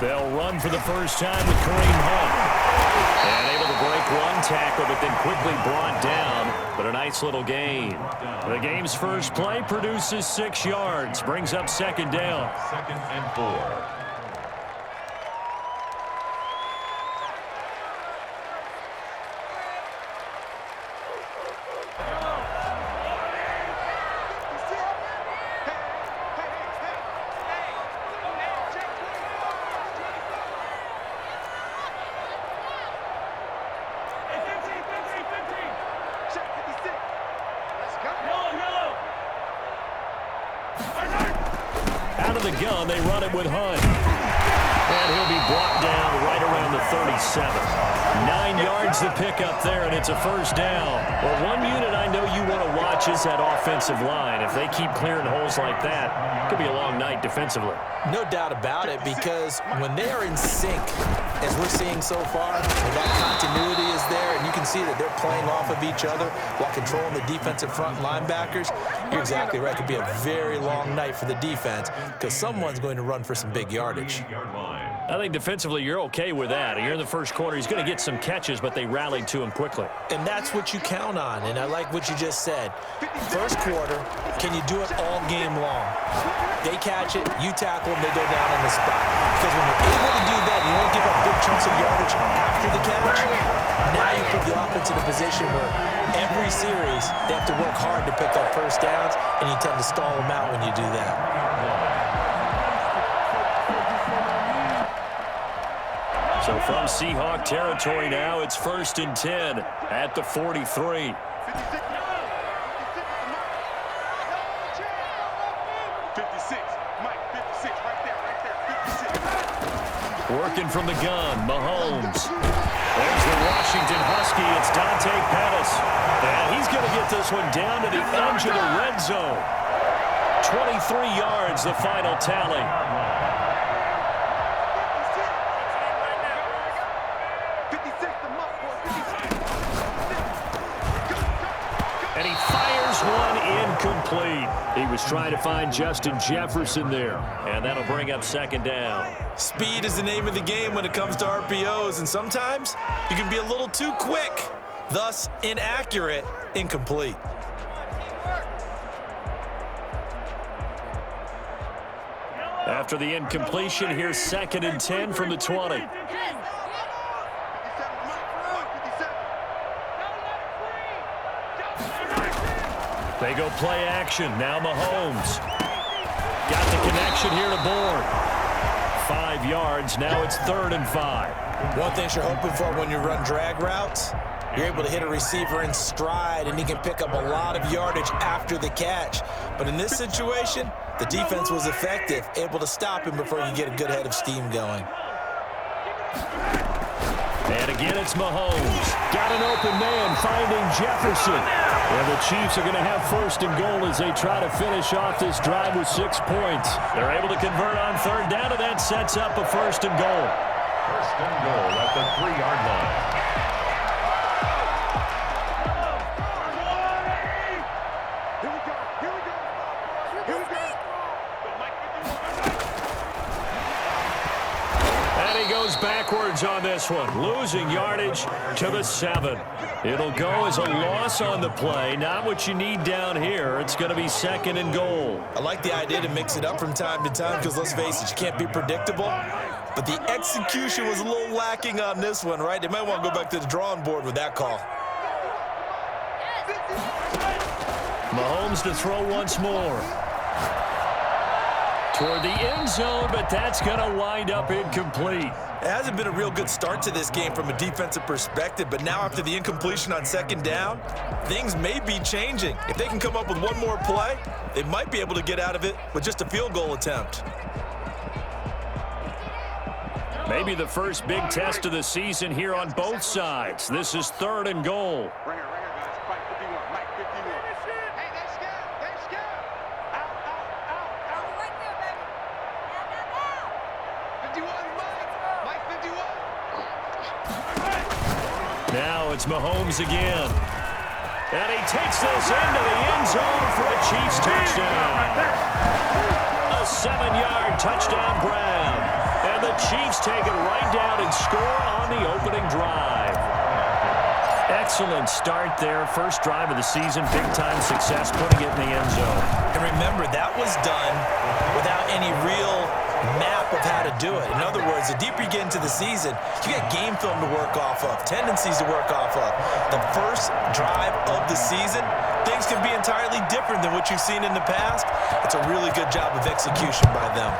They'll run for the first time with Kareem Hunt. And able to break one tackle, but then quickly brought down. But a nice little gain. The game's first play produces 6 yards. Brings up second down. 2nd and 4. Out of the gun, they run it with Hunt. And he'll be brought down right around the 37. 9 yards to pick up there, and it's a first down. Well, one unit I know you want to watch is that offensive line. If they keep clearing holes like that, it could be a long night defensively. No doubt about it, because when they are in sync, as we're seeing so far, when that continuity is there, and you can see that they're playing off of each other while controlling the defensive front linebackers, you're exactly right. It could be a very long night for the defense because someone's going to run for some big yardage. I think defensively you're okay with that. You're in the first quarter. He's going to get some catches, but they rallied to him quickly. And that's what you count on, and I like what you just said. First quarter, can you do it all game long? They catch it, you tackle them, they go down on the spot. Because when you're able to do that, you don't give up big chunks of yardage after the catch. Now you put the offense in a position where every series they have to work hard to pick up first downs, and you tend to stall them out when you do that. So from Seahawk territory now, it's 1st and 10 at the 43. Working from the gun, Mahomes. There's the Washington Husky. It's Dante Pettis. And he's going to get this one down to the edge of the red zone. 23 yards, the final tally. And he fires one incomplete. He was trying to find Justin Jefferson there. And that'll bring up second down. Speed is the name of the game when it comes to RPOs, and sometimes you can be a little too quick, thus inaccurate, incomplete. After the incompletion, here's 2nd and 10 from the 20. They go play action. Now Mahomes. Got the connection here to Bourne. 5 yards. Now it's 3rd and 5. One thing you're hoping for when you run drag routes, you're able to hit a receiver in stride, and he can pick up a lot of yardage after the catch. But in this situation, the defense was effective, able to stop him before you get a good head of steam going. And again, it's Mahomes. Got an open man, finding Jefferson. And the Chiefs are going to have 1st and goal as they try to finish off this drive with 6 points. They're able to convert on 3rd down, and that sets up a 1st and goal. 1st and goal at the 3-yard line. Backwards on this one, losing yardage to the 7. It'll go as a loss on the play. Not what you need down here. It's going to be 2nd and goal. I like the idea to mix it up from time to time because, let's face it, you can't be predictable. But the execution was a little lacking on this one, right? They might want to go back to the drawing board with that call. Mahomes to throw once more. Toward the end zone, but that's going to wind up incomplete. It hasn't been a real good start to this game from a defensive perspective, but now after the incompletion on 2nd down, things may be changing. If they can come up with one more play, they might be able to get out of it with just a field goal attempt. Maybe the first big test of the season here on both sides. This is 3rd and goal. Now it's Mahomes again. And he takes this into the end zone for a Chiefs touchdown. A 7-yard touchdown grab. And And the Chiefs take it right down and score on the opening drive. Excellent start there. First drive of the season. Big-time success putting it in the end zone. And remember, that was done without any real map of how to do it. In other words, the deeper you get into the season, you got game film to work off of, tendencies to work off of. The first drive of the season, things can be entirely different than what you've seen in the past. It's a really good job of execution by them.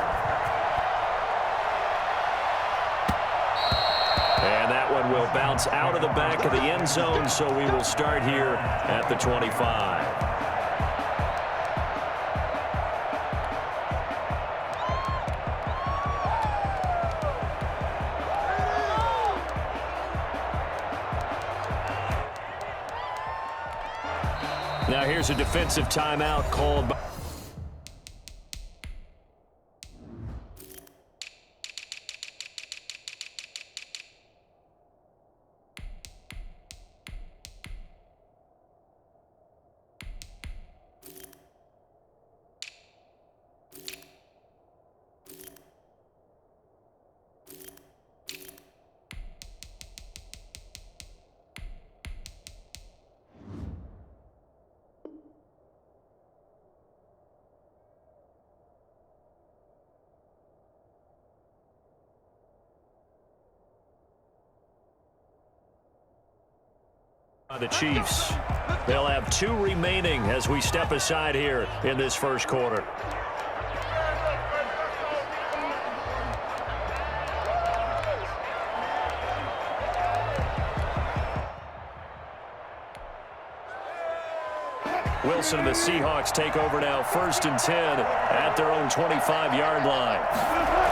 And that one will bounce out of the back of the end zone, so we will start here at the 25. Now here's a defensive timeout called by the Chiefs. They'll have 2 remaining as we step aside here in this first quarter. Wilson and the Seahawks take over now, 1st and 10 at their own 25-yard line.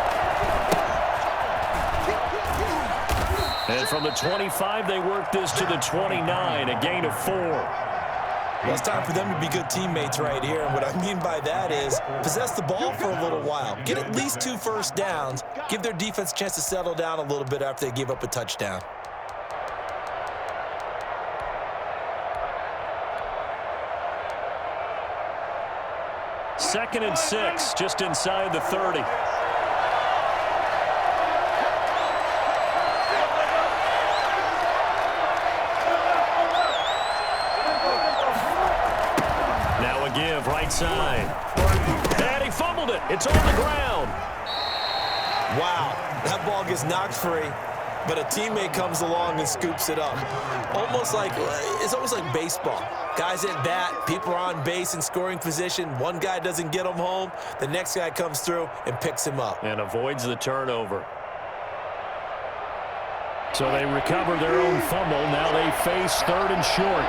And from the 25, they work this to the 29, a gain of 4. Well, it's time for them to be good teammates right here. And what I mean by that is possess the ball for a little while. Get at least 2 first downs. Give their defense a chance to settle down a little bit after they give up a touchdown. Second and 6, just inside the 30. Give right side. And he fumbled it. It's on the ground. Wow, that ball gets knocked free, but a teammate comes along and scoops it up. It's almost like baseball. Guys at bat, people are on base in scoring position. One guy doesn't get him home. The next guy comes through and picks him up. And avoids the turnover. So they recover their own fumble. Now they face 3rd and short.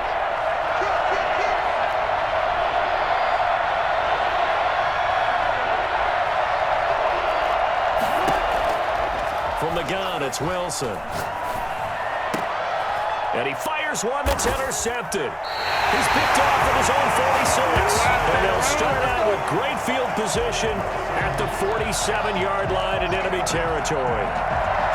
From the gun, it's Wilson. And he fires one that's intercepted. He's picked off at his own 46. And they'll start out with great field position at the 47-yard line in enemy territory.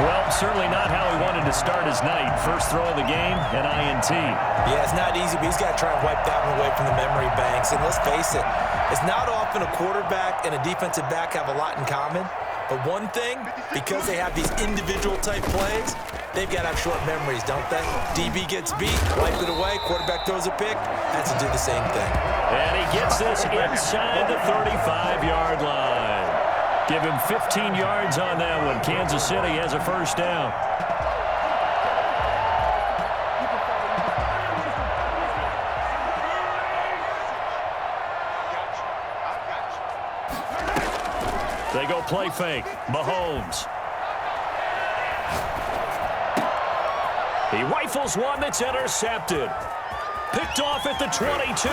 Well, certainly not how he wanted to start his night. First throw of the game, an INT. Yeah, it's not easy, but he's got to try and wipe that one away from the memory banks. And let's face it, it's not often a quarterback and a defensive back have a lot in common. But one thing, because they have these individual-type plays, they've got to have short memories, don't they? DB gets beat, wipe it away, quarterback throws a pick, has to do the same thing. And he gets this inside the 35-yard line. Give him 15 yards on that one. Kansas City has a first down. They go play fake. Mahomes. He rifles one that's intercepted. Picked off at the 22.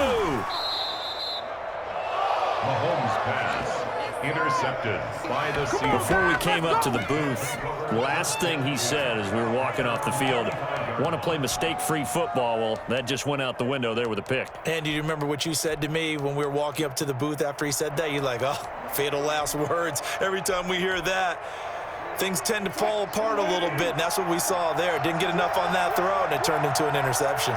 Mahomes pass. Intercepted by the Seahawks. Before we came up to the booth, last thing he said as we were walking off the field, want to play mistake-free football. Well, that just went out the window there with a pick. And do you remember what you said to me when we were walking up to the booth after he said that? You're like, oh, fatal last words. Every time we hear that, things tend to fall apart a little bit, and that's what we saw there. Didn't get enough on that throw, and it turned into an interception.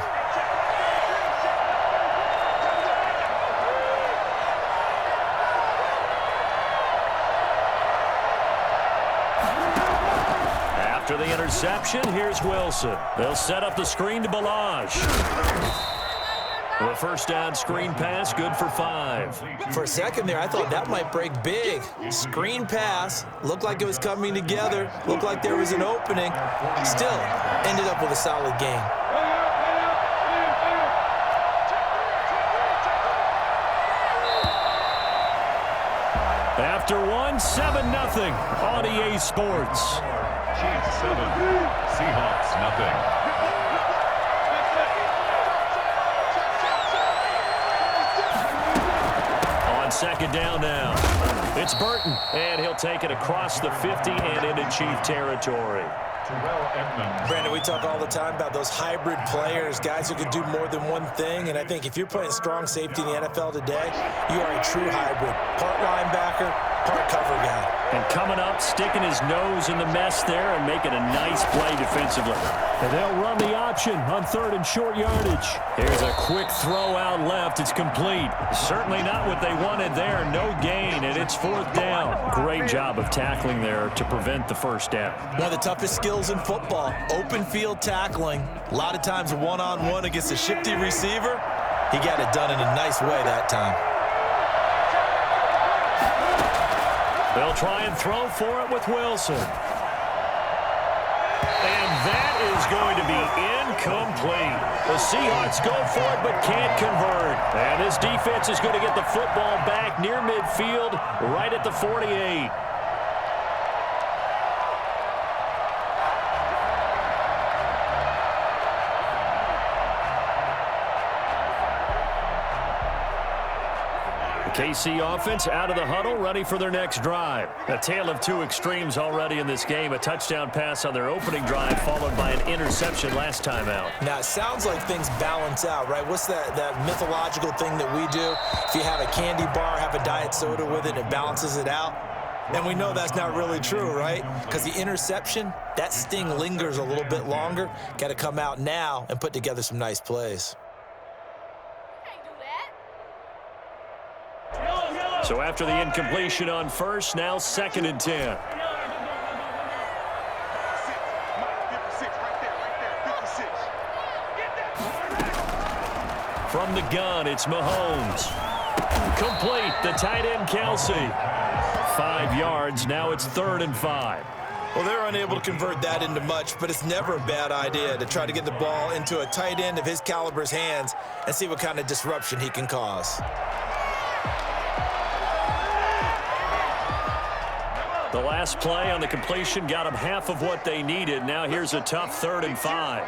After the interception, here's Wilson. They'll set up the screen to Balaj. The first down screen pass, good for 5. For a second there, I thought that might break big. Screen pass, looked like it was coming together, looked like there was an opening. Still, ended up with a solid gain. After 7-0 on EA Sports. Chiefs 7, Seahawks nothing. On second down now, it's Burton, and he'll take it across the 50 and into Chief territory. Brandon, we talk all the time about those hybrid players, guys who can do more than one thing, and I think if you're playing strong safety in the NFL today, you are a true hybrid. Part linebacker, part cover guy. And coming up, sticking his nose in the mess there and making a nice play defensively. And they'll run the option on 3rd and short yardage. Here's a quick throw out left. It's complete. Certainly not what they wanted there. No gain, and it's 4th down. Great job of tackling there to prevent the first down. One of the toughest skills in football, open field tackling. A lot of times one-on-one against a shifty receiver. He got it done in a nice way that time. They'll try and throw for it with Wilson. And that is going to be incomplete. The Seahawks go for it but can't convert. And this defense is going to get the football back near midfield, right at the 48. KC offense out of the huddle, ready for their next drive. A tale of two extremes already in this game. A touchdown pass on their opening drive, followed by an interception last time out. Now, it sounds like things balance out, right? What's that mythological thing that we do? If you have a candy bar, have a diet soda with it, it balances it out. And we know that's not really true, right? Because the interception, that sting lingers a little bit longer. Got to come out now and put together some nice plays. So after the incompletion on first, now 2nd and 10. From the gun, it's Mahomes. Complete, the tight end Kelsey. 5 yards, now it's 3rd and 5. Well, they're unable to convert that into much, but it's never a bad idea to try to get the ball into a tight end of his caliber's hands and see what kind of disruption he can cause. The last play on the completion got them half of what they needed. Now here's a tough 3rd and 5.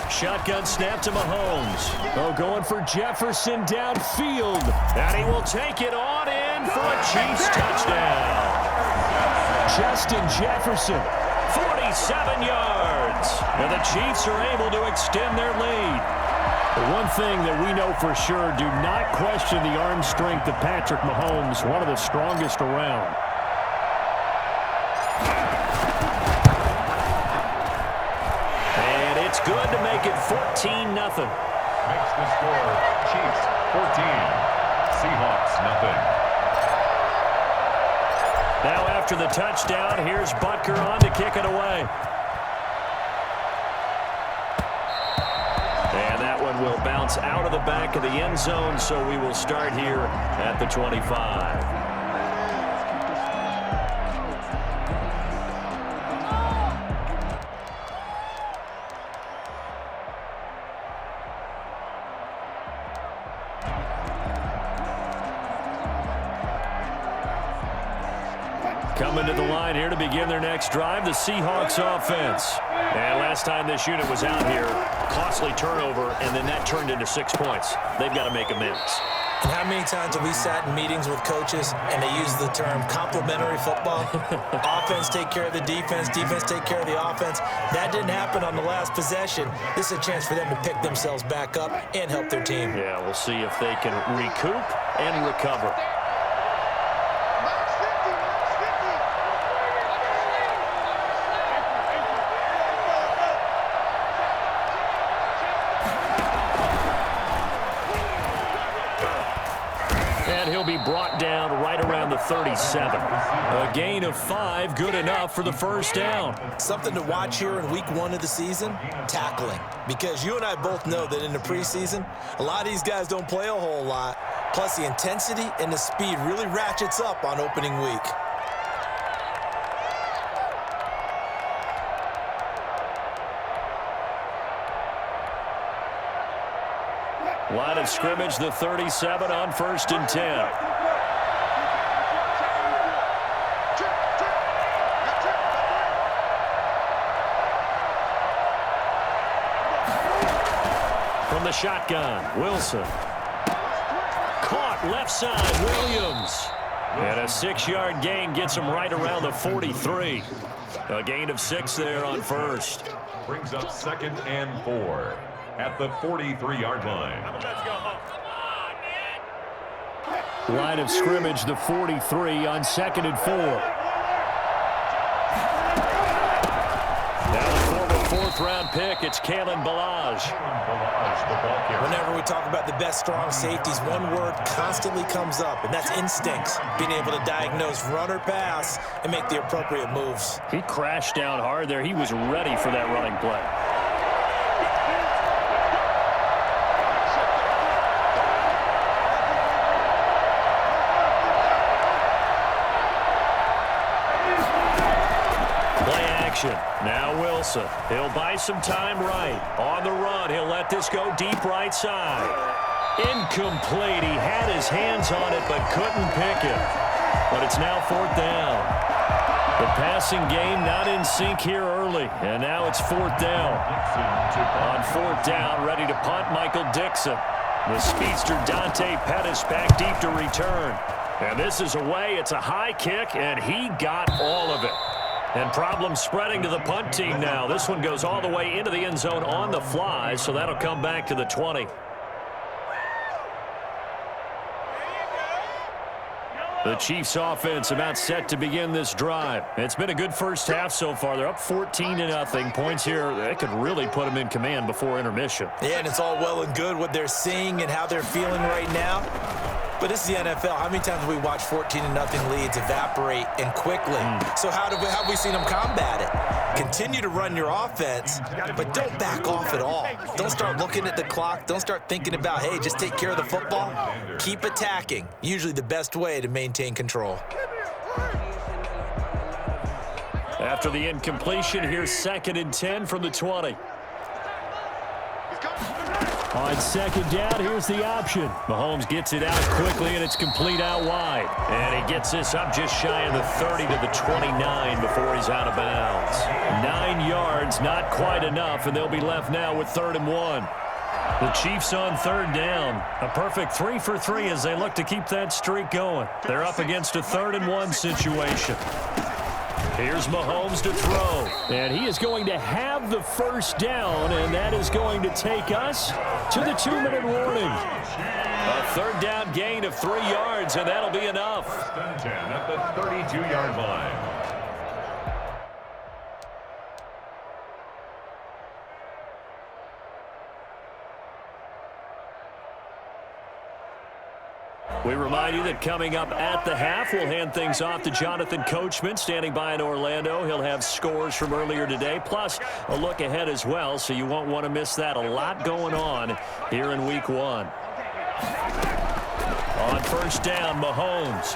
Shotgun snap to Mahomes. Oh, going for Jefferson downfield. And he will take it on in for a Chiefs touchdown. Justin Jefferson, 47 yards. And the Chiefs are able to extend their lead. The one thing that we know for sure, do not question the arm strength of Patrick Mahomes, one of the strongest around. And it's good to make it 14-0. Makes the score Chiefs 14, Seahawks nothing. Now after the touchdown, here's Butker on to kick it away. And that one will bounce out of the back of the end zone, so we will start here at the 25. Coming to the line here to begin their next drive, the Seahawks offense. And last time this unit was out here, costly turnover, and then that turned into 6 points. They've got to make amends. And how many times have we sat in meetings with coaches and they use the term complementary football? Offense take care of the defense, defense take care of the offense. That didn't happen on the last possession. This is a chance for them to pick themselves back up and help their team. Yeah, we'll see if they can recoup and recover. 37. A gain of 5, good enough for the first down. Something to watch here in week 1 of the season, tackling. Because you and I both know that in the preseason, a lot of these guys don't play a whole lot. Plus, the intensity and the speed really ratchets up on opening week. Line of scrimmage, the 37 on 1st and 10. From the shotgun, Wilson. Caught left side, Williams. And a 6-yard gain gets him right around the 43. A gain of 6 there on 1st. Brings up 2nd and 4 at the 43-yard line. Line of scrimmage, the 43 on 2nd and 4. Now the former 4th-round pick, it's Kalen Ballage. Whenever we talk about the best strong safeties, one word constantly comes up, and that's instincts. Being able to diagnose run or pass and make the appropriate moves. He crashed down hard there. He was ready for that running play. Now Wilson. He'll buy some time right. On the run, he'll let this go deep right side. Incomplete. He had his hands on it but couldn't pick it. But it's now 4th down. The passing game not in sync here early. And now it's 4th down. On 4th down, ready to punt, Michael Dixon. The speedster Dante Pettis back deep to return. And this is away. It's a high kick, and he got all of it. And problems spreading to the punt team now. This one goes all the way into the end zone on the fly, so that'll come back to the 20. The Chiefs offense about set to begin this drive. It's been a good first half so far. They're up 14-0. Points here, that could really put them in command before intermission. Yeah, and it's all well and good what they're seeing and how they're feeling right now. But it's the NFL. How many times have we watched 14-0 leads evaporate and quickly? So how have we seen them combat it? Continue to run your offense, but don't back off at all. Don't start looking at the clock. Don't start thinking about, hey, just take care of the football. Keep attacking. Usually the best way to maintain control. After the incompletion, here's 2nd and 10 from the 20. On 2nd down, here's the option. Mahomes gets it out quickly, and it's complete out wide. And he gets this up just shy of the 30 to the 29 before he's out of bounds. 9 yards, not quite enough, and they'll be left now with 3rd and 1. The Chiefs on 3rd down. A perfect 3 for 3 as they look to keep that streak going. They're up against a 3rd and 1 situation. Here's Mahomes to throw. And he is going to have the first down, and that is going to take us to the 2-minute warning. A 3rd down gain of 3 yards, and that'll be enough. 1st and 10 at the 32-yard line. We remind you that coming up at the half, we'll hand things off to Jonathan Coachman, standing by in Orlando. He'll have scores from earlier today, plus a look ahead as well, so you won't want to miss that. A lot going on here in Week 1. On 1st down, Mahomes.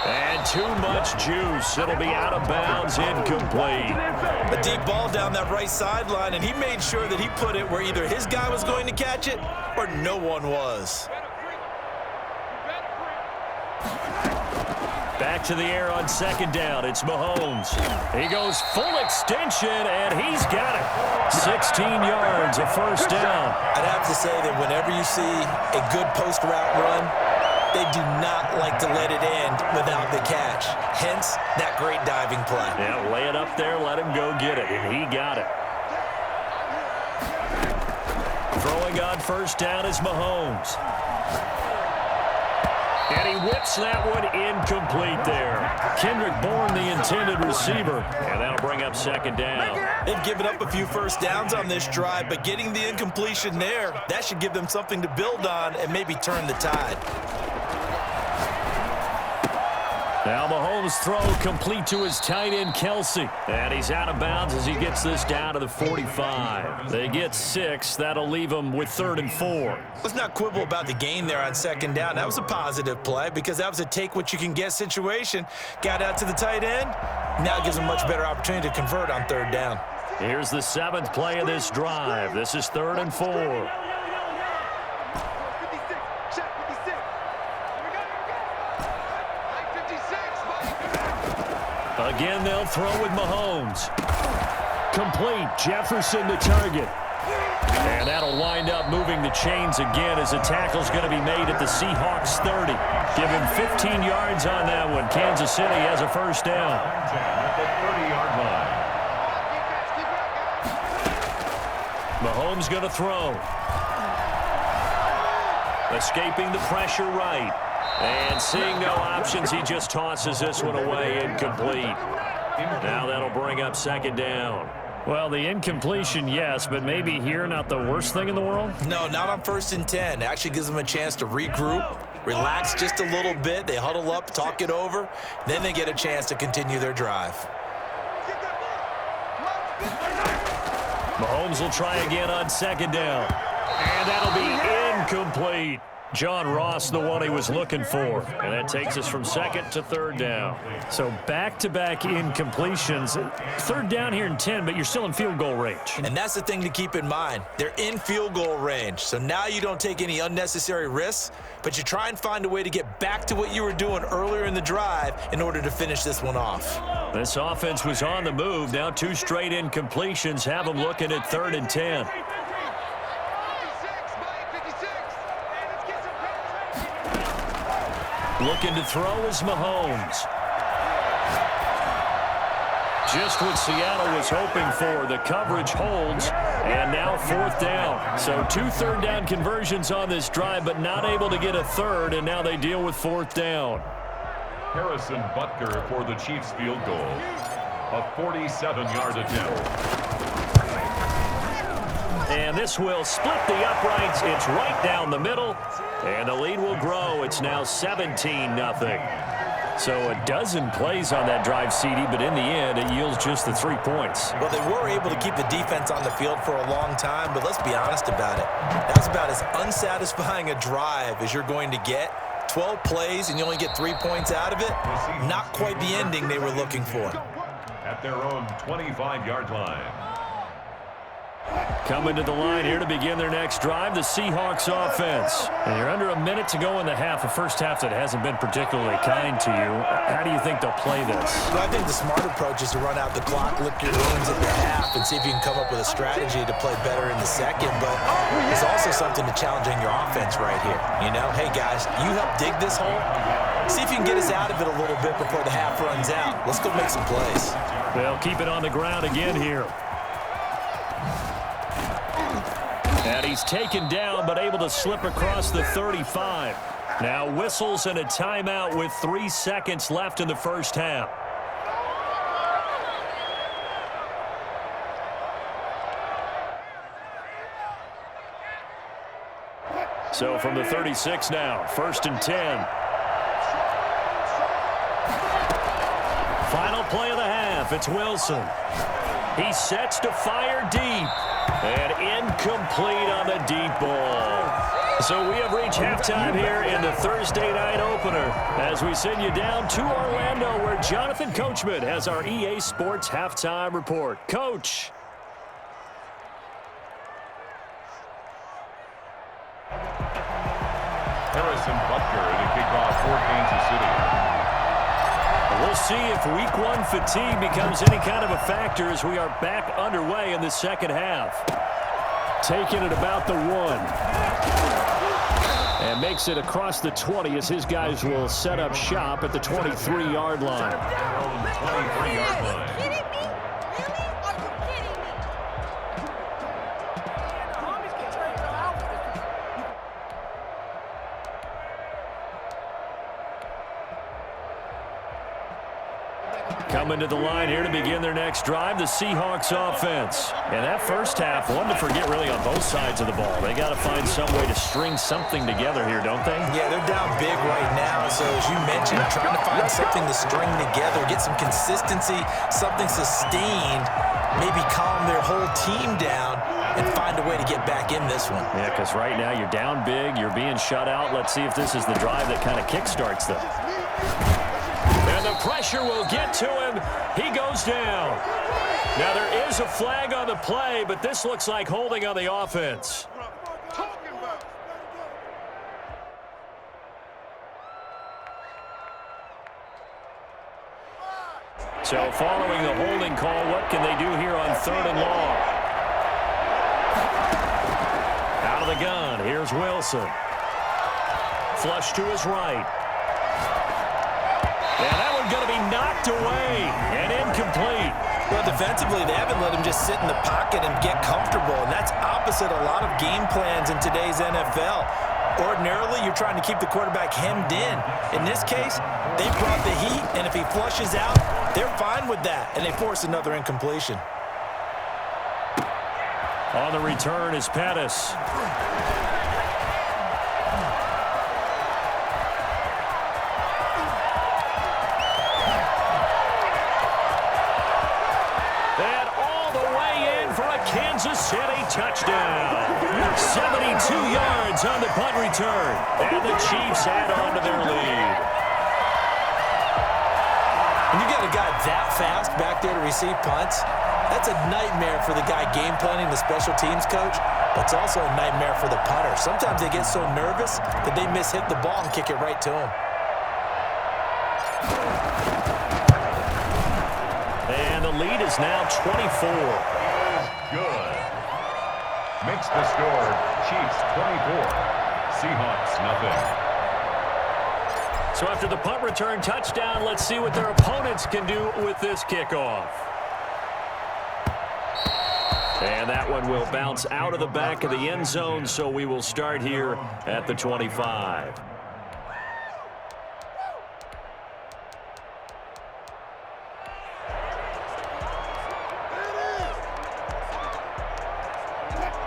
And too much juice. It'll be out of bounds, incomplete. A deep ball down that right sideline, and he made sure that he put it where either his guy was going to catch it or no one was. Back to the air on 2nd down. It's Mahomes. He goes full extension, and he's got it. 16 yards, a 1st down. I'd have to say that whenever you see a good post route run, they do not like to let it end without the catch. Hence, that great diving play. Yeah, lay it up there, let him go get it, and he got it. Throwing on 1st down is Mahomes. And he whips that one incomplete there. Kendrick Bourne, the intended receiver. And that'll bring up second down. They've given up a few first downs on this drive, but getting the incompletion there, that should give them something to build on and maybe turn the tide. Now Mahomes' throw complete to his tight end, Kelsey. And he's out of bounds as he gets this down to the 45. They get 6. That'll leave them with 3rd and 4. Let's not quibble about the gain there on second down. That was a positive play because that was a take-what-you-can-get situation. Got out to the tight end. Now it gives them a much better opportunity to convert on 3rd down. Here's the 7th play of this drive. This is 3rd and 4. Again, they'll throw with Mahomes. Complete. Jefferson the target. And that'll wind up moving the chains again as a tackle's going to be made at the Seahawks 30. Give him 15 yards on that one. Kansas City has a first down. At the 30-yard line. Mahomes going to throw. Escaping the pressure right. And seeing no options, he just tosses this one away, incomplete. Now that'll bring up second down. Well, the incompletion, yes, but maybe here not the worst thing in the world? No, not on 1st and 10. It actually gives them a chance to regroup, relax just a little bit. They huddle up, talk it over. Then they get a chance to continue their drive. Mahomes will try again on second down. And that'll be incomplete. John Ross, the one he was looking for. And that takes us from 2nd to 3rd down. So back-to-back incompletions. 3rd down here in 10, but you're still in field goal range. And that's the thing to keep in mind. They're in field goal range. So now you don't take any unnecessary risks, but you try and find a way to get back to what you were doing earlier in the drive in order to finish this one off. This offense was on the move. Now 2 straight incompletions have them looking at 3rd and 10. Looking to throw is Mahomes. Just what Seattle was hoping for. The coverage holds, and now 4th down. So 2 3rd down conversions on this drive, but not able to get a 3rd, and now they deal with 4th down. Harrison Butker for the Chiefs field goal. A 47-yard attempt. And this will split the uprights. It's right down the middle. And the lead will grow. It's now 17-0. So a dozen plays on that drive, CD, but in the end, it yields just the 3 points. Well, they were able to keep the defense on the field for a long time, but let's be honest about it. That's about as unsatisfying a drive as you're going to get. 12 plays, and you only get 3 points out of it. Not quite the ending they were looking for. At their own 25-yard line. Coming to the line here to begin their next drive, the Seahawks offense. And you're under a minute to go in the half, a first half that hasn't been particularly kind to you. How do you think they'll play this? Well, I think the smart approach is to run out the clock, lick your wounds at the half, and see if you can come up with a strategy to play better in the second. But there's also something to challenging your offense right here. You know, hey, guys, you help dig this hole. See if you can get us out of it a little bit before the half runs out. Let's go make some plays. They'll keep it on the ground again here. And he's taken down, but able to slip across the 35. Now whistles and a timeout with 3 seconds left in the first half. So from the 36 now, 1st and 10. Final play of the half. It's Wilson. He sets to fire deep. And incomplete on the deep ball. So we have reached halftime here in the Thursday night opener as we send you down to Orlando where Jonathan Coachman has our EA Sports halftime report. Coach. Harrison Butker to kick off for Kansas City. We'll see if week 1 fatigue becomes any kind of a factor as we are back underway in the second half. Taking it about the 1. And makes it across the 20 as his guys will set up shop at the 23-yard line. 23-yard line. Coming to the line here to begin their next drive, the Seahawks offense. And that first half, one to forget really on both sides of the ball. They got to find some way to string something together here, don't they? Yeah, they're down big right now. So as you mentioned, trying to find something to string together, get some consistency, something sustained, maybe calm their whole team down and find a way to get back in this one. Yeah, because right now you're down big, you're being shut out. Let's see if this is the drive that kind of kickstarts them. And the pressure will get to him. He goes down. Now there is a flag on the play, but this looks like holding on the offense. So following the holding call, what can they do here on 3rd and long? Out of the gun, here's Wilson. Flush to his right. And that one's going to be knocked away and incomplete. Well, defensively, they haven't let him just sit in the pocket and get comfortable, and that's opposite a lot of game plans in today's NFL. Ordinarily, you're trying to keep the quarterback hemmed in. In this case, they brought the heat, and if he flushes out, they're fine with that, and they force another incompletion. On the return is Pettis. And all the way in for a Kansas City touchdown. 72 yards on the punt return. And the Chiefs add on to their lead. When you got a guy that fast back there to receive punts, that's a nightmare for the guy game planning, the special teams coach, but it's also a nightmare for the punter. Sometimes they get so nervous that they hit the ball and kick it right to him. And the lead is now 24. Good. Makes the score Chiefs 24, Seahawks nothing. So after the punt return touchdown, let's see what their opponents can do with this kickoff. And that one will bounce out of the back of the end zone, so we will start here at the 25.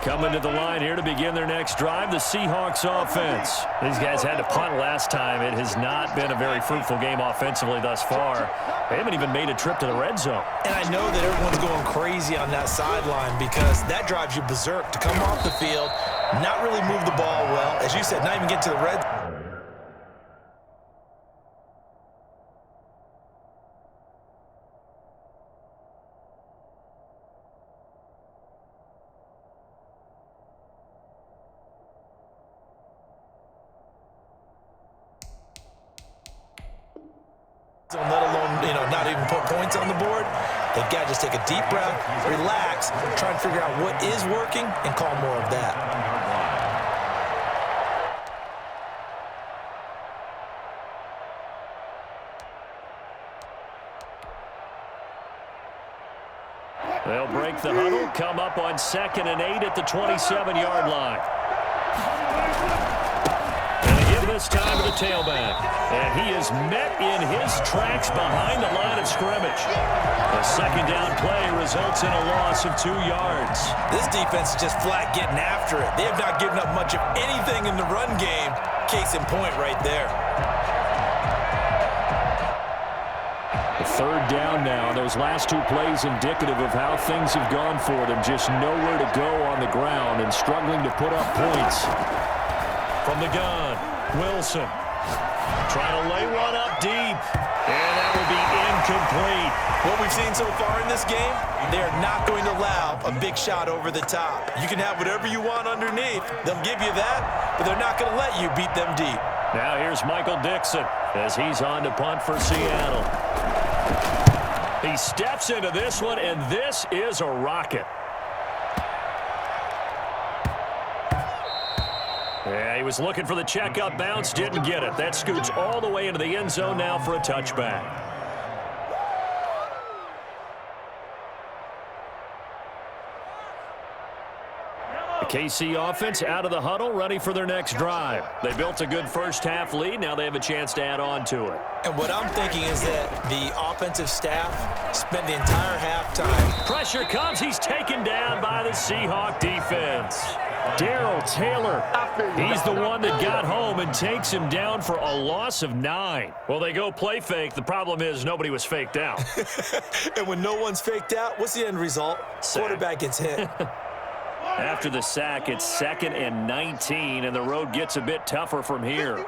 Coming to the line here to begin their next drive, the Seahawks offense. These guys had to punt last time. It has not been a very fruitful game offensively thus far. They haven't even made a trip to the red zone. And I know that everyone's going crazy on that sideline because that drives you berserk to come off the field, not really move the ball well. As you said, not even get to the red zone. Let alone, not even put points on the board. They've got to just take a deep breath, relax, try and figure out what is working, and call more of that. They'll break the huddle, come up on 2nd and 8 at the 27-yard line. This time to the tailback. And he is met in his tracks behind the line of scrimmage. The second down play results in a loss of 2 yards. This defense is just flat getting after it. They have not given up much of anything in the run game. Case in point right there. The 3rd down now. Those last 2 plays indicative of how things have gone for them. Just nowhere to go on the ground and struggling to put up points. From the gun, Wilson trying to lay one up deep, and that will be incomplete. What we've seen so far in this game, they are not going to allow a big shot over the top. You can have whatever you want underneath. They'll give you that, but they're not going to let you beat them deep. Now here's Michael Dixon as he's on to punt for Seattle. He steps into this one, and this is a rocket. Yeah, he was looking for the checkup bounce, didn't get it. That scoots all the way into the end zone now for a touchback. KC offense out of the huddle, ready for their next drive. They built a good first-half lead. Now they have a chance to add on to it. And what I'm thinking is that the offensive staff spent the entire halftime. Pressure comes. He's taken down by the Seahawk defense. Darrell Taylor, he's the one that got home and takes him down for a loss of 9. Well, they go play fake. The problem is nobody was faked out. And when no one's faked out, what's the end result? Sack. Quarterback gets hit. After the sack, it's 2nd and 19, and the road gets a bit tougher from here.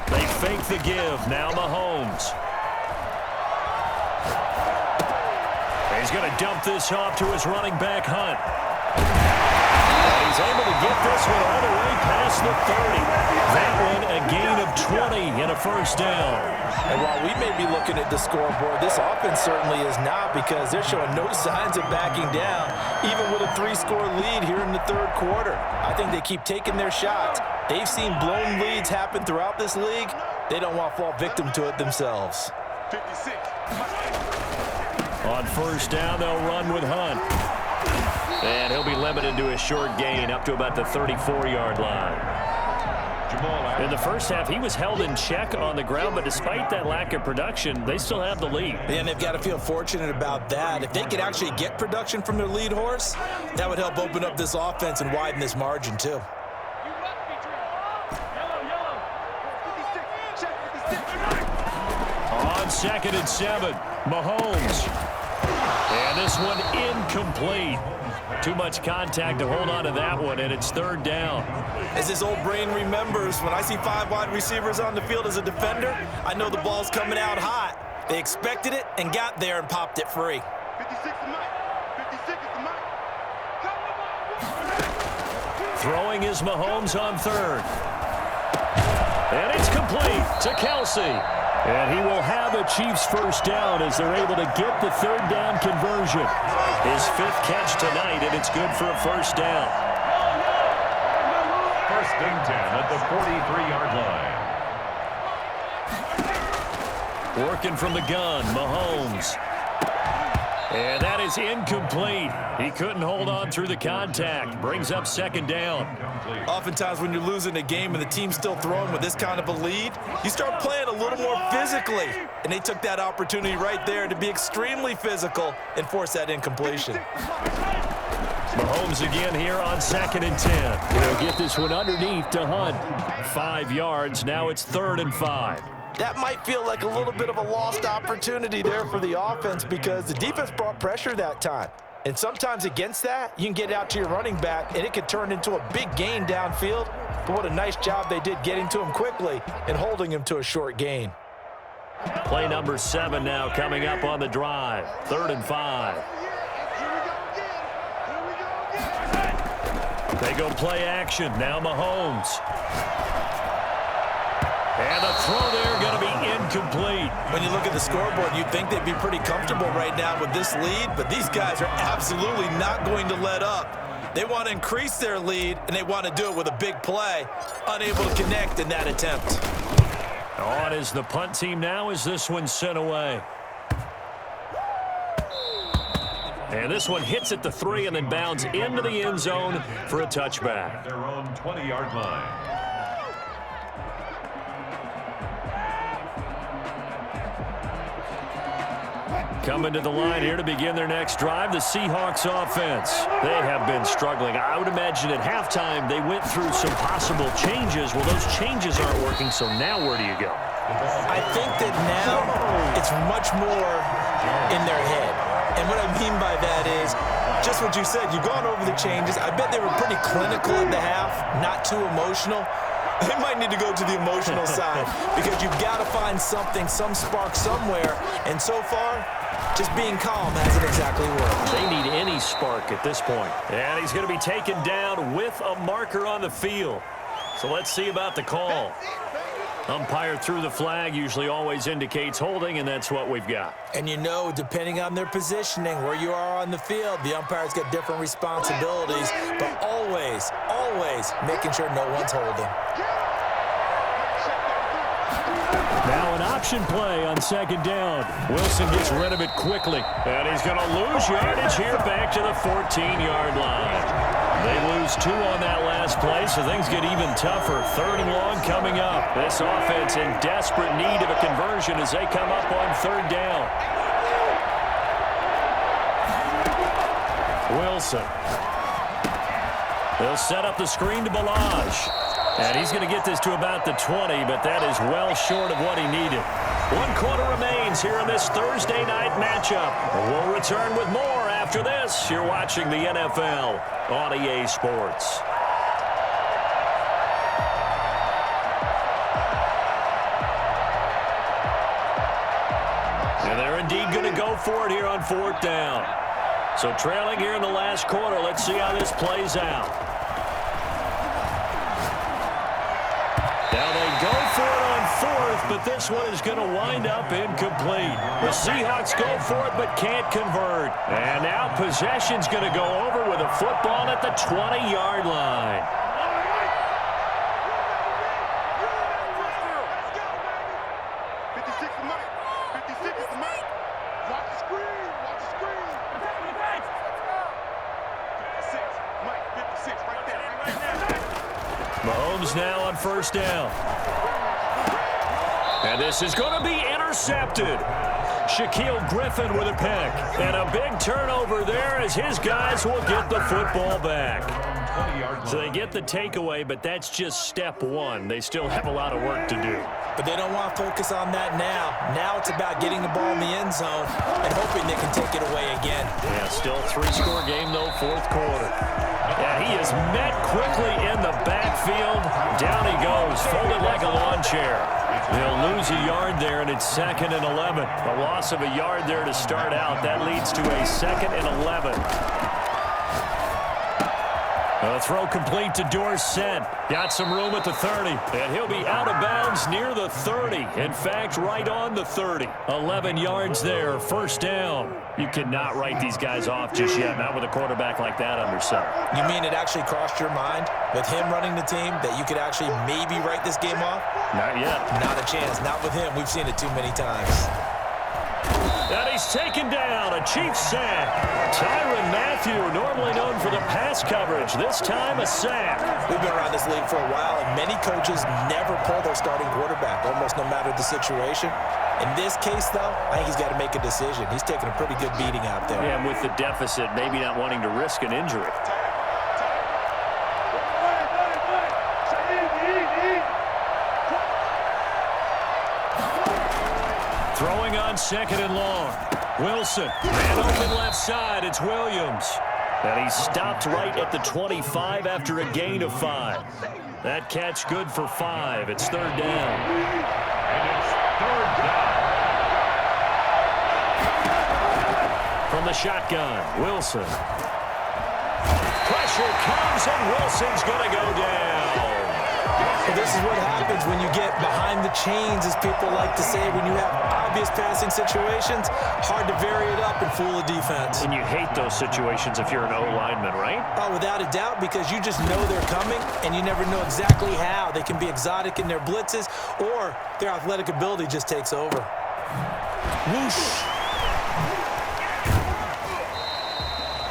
They fake the give. Now Mahomes. He's going to dump this off to his running back, Hunt. He's able to get this one all the way past the 30. That one a gain of 20 and a first down. And while we may be looking at the scoreboard, this offense certainly is not, because they're showing no signs of backing down, even with a 3-score lead here in the third quarter. I think they keep taking their shots. They've seen blown leads happen throughout this league. They don't want to fall victim to it themselves. 56. On first down, they'll run with Hunt. And he'll be limited to a short gain up to about the 34-yard line. In the first half, he was held in check on the ground, but despite that lack of production, they still have the lead. And they've got to feel fortunate about that. If they could actually get production from their lead horse, that would help open up this offense and widen this margin too. On 2nd and 7, Mahomes. And this one incomplete. Too much contact to hold on to that one, and it's 3rd down. As this old brain remembers, when I see 5 wide receivers on the field as a defender, I know the ball's coming out hot. They expected it and got there and popped it free. 56 to Mike. 56 to Mike. Throwing is Mahomes on 3rd. And it's complete to Kelsey. And he will have a Chiefs first down as they're able to get the 3rd down conversion. His 5th catch tonight, and it's good for a first down. 1st and 10 at the 43-yard line. Working from the gun, Mahomes. And that is incomplete. He couldn't hold on through the contact. Brings up 2nd down. Oftentimes when you're losing a game and the team's still throwing with this kind of a lead, you start playing a little more physically. And they took that opportunity right there to be extremely physical and force that incompletion. Mahomes again here on 2nd and 10. He'll get this one underneath to Hunt. 5 yards. Now it's 3rd and 5. That might feel like a little bit of a lost opportunity there for the offense, because the defense brought pressure that time. And sometimes against that, you can get out to your running back, and it could turn into a big gain downfield. But what a nice job they did getting to him quickly and holding him to a short gain. Play number 7 now coming up on the drive. 3rd and 5. They go play action. Now Mahomes. And the throw there going to be incomplete. When you look at the scoreboard, you'd think they'd be pretty comfortable right now with this lead, but these guys are absolutely not going to let up. They want to increase their lead, and they want to do it with a big play. Unable to connect in that attempt. On is the punt team now as this one's sent away. And this one hits at the 3 and then bounds into the end zone for a touchback. Their own 20-yard line. Coming to the line here to begin their next drive, the Seahawks offense. They have been struggling. I would imagine at halftime they went through some possible changes. Well, those changes aren't working, so now where do you go? I think that now it's much more in their head. And what I mean by that is just what you said. You've gone over the changes. I bet they were pretty clinical at the half, not too emotional. They might need to go to the emotional side, because you've got to find something, some spark somewhere. And so far, just being calm hasn't exactly worked. They need any spark at this point. And he's going to be taken down with a marker on the field. So let's see about the call. Umpire threw the flag, usually always indicates holding, and that's what we've got. And you know, depending on their positioning, where you are on the field, the umpire's got different responsibilities, but always, always making sure no one's holding. Now an option play on second down. Wilson gets rid of it quickly. And he's going to lose yardage here back to the 14-yard line. They lose 2 on that last play, so things get even tougher. 3rd and long coming up. This offense in desperate need of a conversion as they come up on 3rd down. Wilson. They'll set up the screen to Balaj. And he's going to get this to about the 20, but that is well short of what he needed. 1 quarter remains here in this Thursday night matchup. We'll return with more after this. You're watching the NFL on EA Sports. And they're indeed going to go for it here on 4th down. So trailing here in the last quarter. Let's see how this plays out. Now they go for it on 4th, but this one is going to wind up incomplete. The Seahawks go for it but can't convert. And now possession's going to go over with a football at the 20-yard line. Mahomes now on 1st down. And this is going to be intercepted. Shaquille Griffin with a pick. And a big turnover there as his guys will get the football back. So they get the takeaway, but that's just step 1. They still have a lot of work to do. But they don't want to focus on that now. Now it's about getting the ball in the end zone and hoping they can take it away again. Yeah, still 3-score game, though, 4th quarter. Yeah, he is met quickly in the backfield. Down he goes, folded like a lawn chair. They'll lose a yard there, and it's 2nd and 11. A loss of a yard there to start out. That leads to a 2nd and 11. A throw complete to Dorsett. Got some room at the 30. And he'll be out of bounds near the 30. In fact, right on the 30. 11 yards there. 1st down. You cannot write these guys off just yet. Not with a quarterback like that under center. You mean it actually crossed your mind with him running the team that you could actually maybe write this game off? Not yet. Not a chance. Not with him. We've seen it too many times. And he's taken down. A Chiefs sack. Tyrann Mathieu, normally known for the pass coverage. This time a sack. We've been around this league for a while, and many coaches never pull their starting quarterback, almost no matter the situation. In this case, though, I think he's got to make a decision. He's taking a pretty good beating out there. Yeah, and with the deficit, maybe not wanting to risk an injury. Throwing on 2nd and long. Wilson, man open left side. It's Williams. And he's stopped right at the 25 after a gain of 5. That catch good for 5. It's 3rd down. And it's 3rd down. From the shotgun, Wilson. Pressure comes, and Wilson's going to go down. Well, this is what happens when you get behind the chains, as people like to say, when you have obvious passing situations. Hard to vary it up and fool a defense. And you hate those situations if you're an O-lineman, right? Oh, without a doubt, because you just know they're coming, and you never know exactly how. They can be exotic in their blitzes, or their athletic ability just takes over. Whoosh.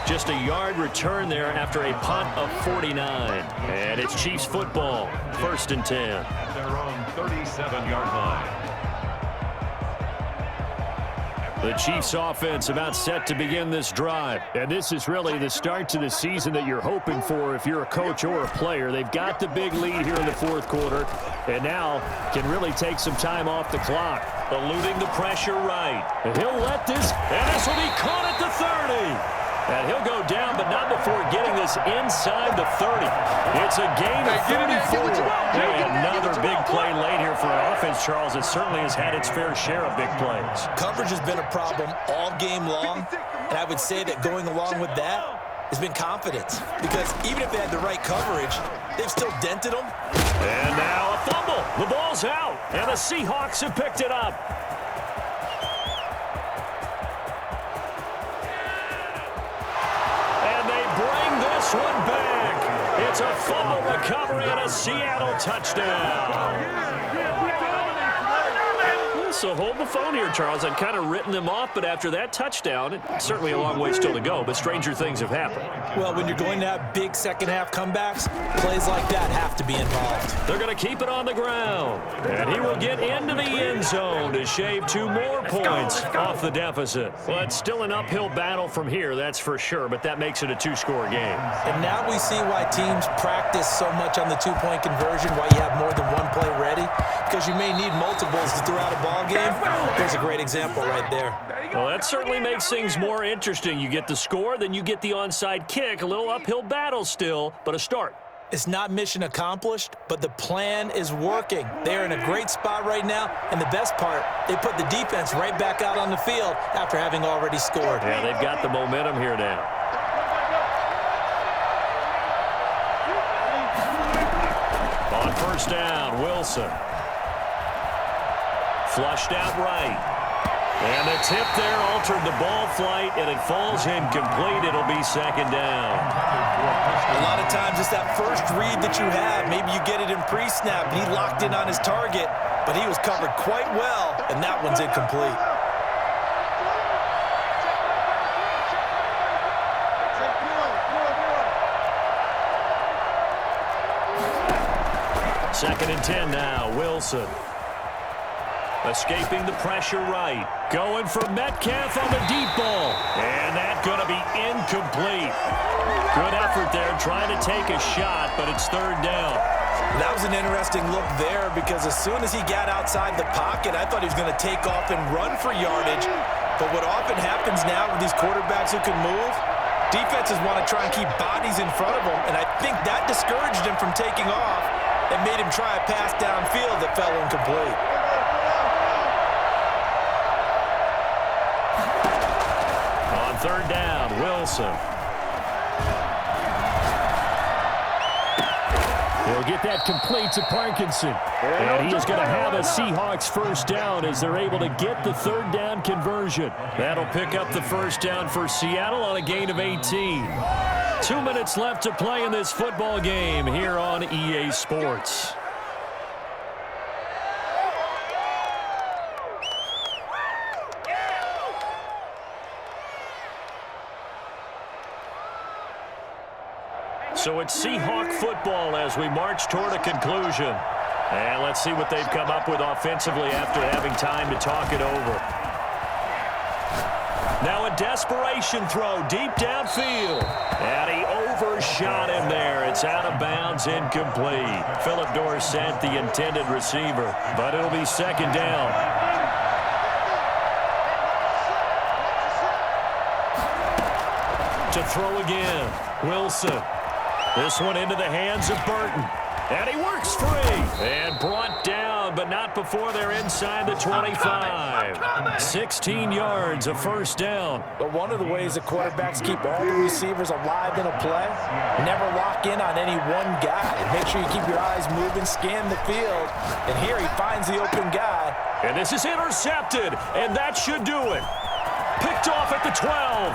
Just a yard return there after a punt of 49. And it's Chiefs football, 1st and 10. At their own 37-yard line. The Chiefs offense about set to begin this drive. And this is really the start to the season that you're hoping for if you're a coach or a player. They've got the big lead here in the 4th quarter, and now can really take some time off the clock. Eluding the pressure right. And he'll let this, and this will be caught at the 30. And he'll go down, but not before getting this inside the 30. It's a gain of 34. Another big play late here for an offense, Charles. It certainly has had its fair share of big plays. Coverage has been a problem all game long, and I would say that going along with that has been confidence. Because even if they had the right coverage, they've still dented them. And now a fumble. The ball's out, and the Seahawks have picked it up. One back. It's a fumble recovery and a Seattle touchdown. This So hold the phone here, Charles. I'd kind of written them off, but after that touchdown, it's certainly a long way still to go, but stranger things have happened. Well, when you're going to have big second-half comebacks, plays like that have to be involved. They're going to keep it on the ground, and he will get into the end zone to shave 2 more points off the deficit. Well, it's still an uphill battle from here, that's for sure, but that makes it a 2-score game. And now we see why teams practice so much on the 2-point conversion, why you have more than one play ready, because you may need multiples throughout a ball game. There's a great example right there. Well, that certainly makes things more interesting. You get the score, then you get the onside kick. A little uphill battle still, but a start. It's not mission accomplished, but the plan is working. They're in a great spot right now, and the best part, they put the defense right back out on the field after having already scored. Yeah, they've got the momentum here now. On first down, Wilson. Flushed out right. And the tip there altered the ball flight, and it falls incomplete. It'll be second down. A lot of times it's that first read that you have. Maybe you get it in pre-snap, and he locked in on his target, but he was covered quite well, and that one's incomplete. Second and 10 now, Wilson. Escaping the pressure right. Going for Metcalf on the deep ball. And that's going to be incomplete. Good effort there trying to take a shot, but it's third down. That was an interesting look there because as soon as he got outside the pocket, I thought he was going to take off and run for yardage. But what often happens now with these quarterbacks who can move, defenses want to try and keep bodies in front of them, and I think that discouraged him from taking off and made him try a pass downfield that fell incomplete. On third down, Wilson. He'll get that complete to Parkinson. And he is going to have a Seahawks first down as they're able to get the third down conversion. That'll pick up the first down for Seattle on a gain of 18. 2 minutes left to play in this football game here on EA Sports. So it's Seahawk football as we march toward a conclusion. And let's see what they've come up with offensively after having time to talk it over. Now a desperation throw deep downfield. And he overshot him there. It's out of bounds, incomplete. Phillip Dorsett, the intended receiver. But it'll be second down. To throw again, Wilson. This one into the hands of Burton. And he works free. And brought down, but not before they're inside the 25. 16 yards, a first down. But one of the ways the quarterbacks keep all the receivers alive in a play, never lock in on any one guy. Make sure you keep your eyes moving, scan the field. And here he finds the open guy. And this is intercepted, and that should do it. Picked off at the 12.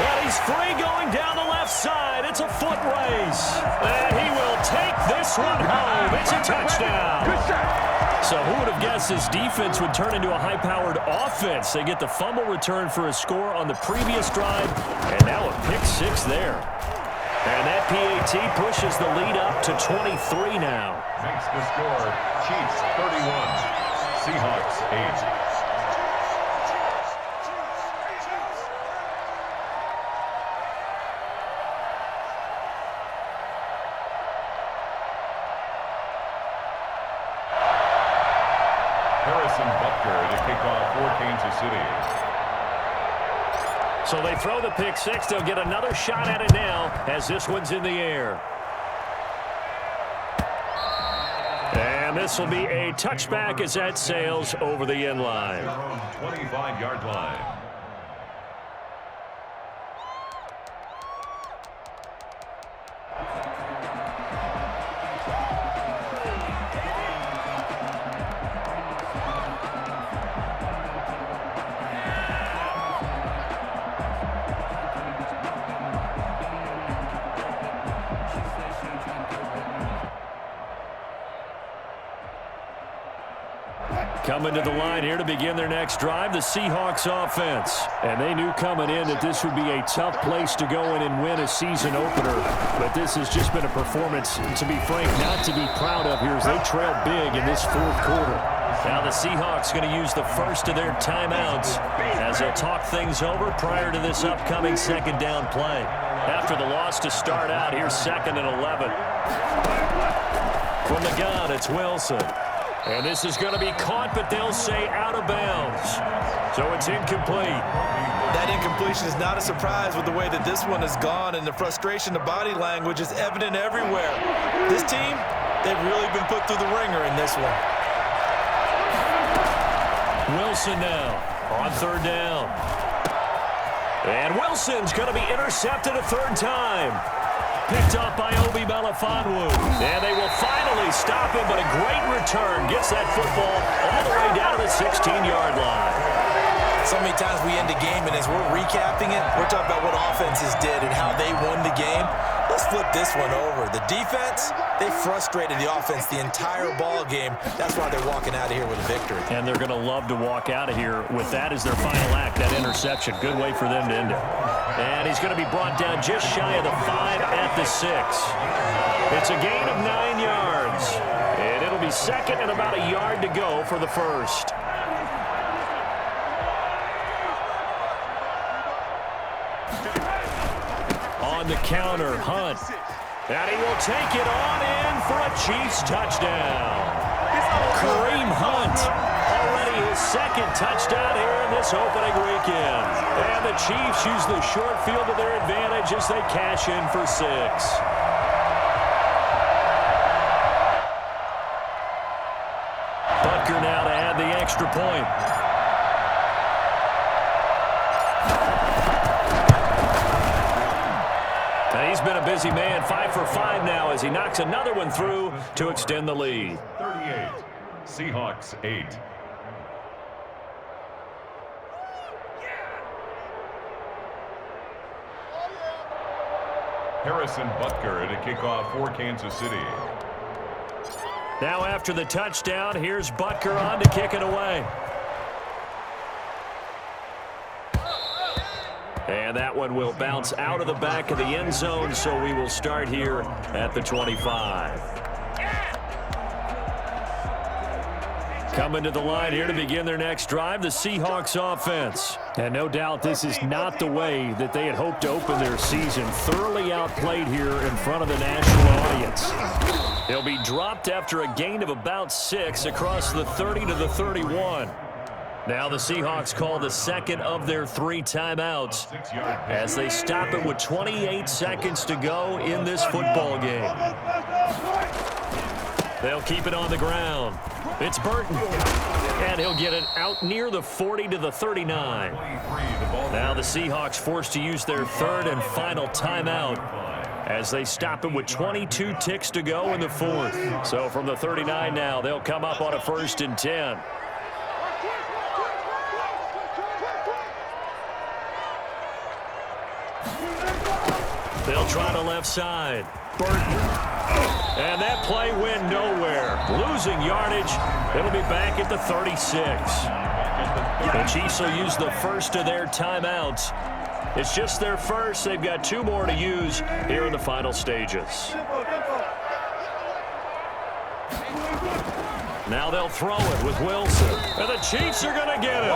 And he's free going down the left side. It's a foot race. And he will take this one home. It's a touchdown. So who would have guessed this defense would turn into a high-powered offense? They get the fumble return for a score on the previous drive, and now a pick six there. And that PAT pushes the lead up to 23 now. Makes the score Chiefs 31, Seahawks 8. To kick off for Kansas City. So they throw the pick six. They'll get another shot at it now as this one's in the air. And this will be a touchback as that sails over the end line. 25-yard line. Coming to the line here to begin their next drive, the Seahawks offense. And they knew coming in that this would be a tough place to go in and win a season opener. But this has just been a performance, to be frank, not to be proud of here as they trail big in this fourth quarter. Now the Seahawks going to use the first of their timeouts as they'll talk things over prior to this upcoming second down play. After the loss to start out, here's 2nd and 11. From the gun, it's Wilson. And this is going to be caught, but they'll say out of bounds. So it's incomplete. That incompletion is not a surprise with the way that this one has gone, and the frustration, the body language is evident everywhere. This team, they've really been put through the ringer in this one. Wilson now on 3rd down. And Wilson's going to be intercepted a 3rd time. Picked up by Obi Melifonwu. And they will finally stop him, but a great return gets that football all the way down to the 16-yard line. So many times we end a game, and as we're recapping it, we're talking about what offenses did and how they won the game. Let's flip this one over. The defense, they frustrated the offense the entire ball game. That's why they're walking out of here with a victory. And they're going to love to walk out of here with that as their final act, that interception. Good way for them to end it. And he's going to be brought down just shy of the 5 at the 6. It's a gain of 9 yards. And it'll be 2nd and about a yard to go for the first. On the counter, Hunt. And he will take it on in for a Chiefs touchdown. Kareem Hunt, already his 2nd touchdown here in this opening weekend. And the Chiefs use the short field to their advantage as they cash in for 6. Butker now to add the extra point. And he's been a busy man, 5 for 5 now as he knocks another one through to extend the lead. 38, Seahawks 8. Harrison Butker to kick off for Kansas City. Now after the touchdown, here's Butker on to kick it away. And that one will bounce out of the back of the end zone, so we will start here at the 25. Coming to the line here to begin their next drive, the Seahawks offense. And no doubt this is not the way that they had hoped to open their season. Thoroughly outplayed here in front of the national audience. They'll be dropped after a gain of about 6 across the 30 to the 31. Now the Seahawks call the 2nd of their 3 timeouts as they stop it with 28 seconds to go in this football game. They'll keep it on the ground. It's Burton. And he'll get it out near the 40 to the 39. Now the Seahawks forced to use their 3rd and final timeout as they stop it with 22 ticks to go in the 4th. So from the 39 now, they'll come up on a 1st and 10. They'll try the left side. Burton. And that play went nowhere. Losing yardage. It'll be back at the 36. The Chiefs will use the first of their timeouts. It's just their first. They've got 2 more to use here in the final stages. Now they'll throw it with Wilson. And the Chiefs are going to get him.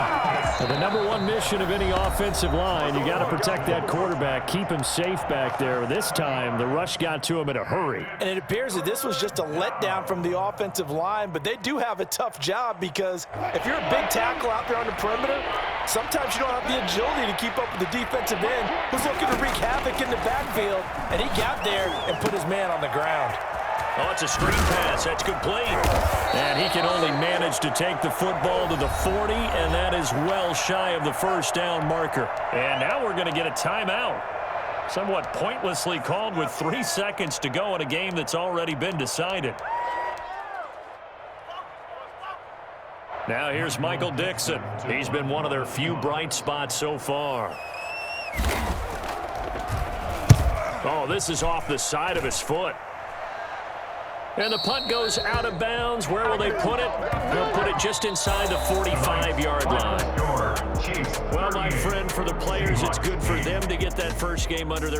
And the number 1 mission of any offensive line, you got to protect that quarterback, keep him safe back there. This time, the rush got to him in a hurry. And it appears that this was just a letdown from the offensive line, but they do have a tough job because if you're a big tackle out there on the perimeter, sometimes you don't have the agility to keep up with the defensive end who's looking to wreak havoc in the backfield, and he got there and put his man on the ground. Oh, it's a screen pass. That's complete. And he can only manage to take the football to the 40, and that is well shy of the first down marker. And now we're going to get a timeout. Somewhat pointlessly called with 3 seconds to go in a game that's already been decided. Now here's Michael Dixon. He's been one of their few bright spots so far. Oh, this is off the side of his foot. And the punt goes out of bounds. Where will they put it? They'll put it just inside the 45-yard line. Well, my friend, for the players, it's good for them to get that first game under their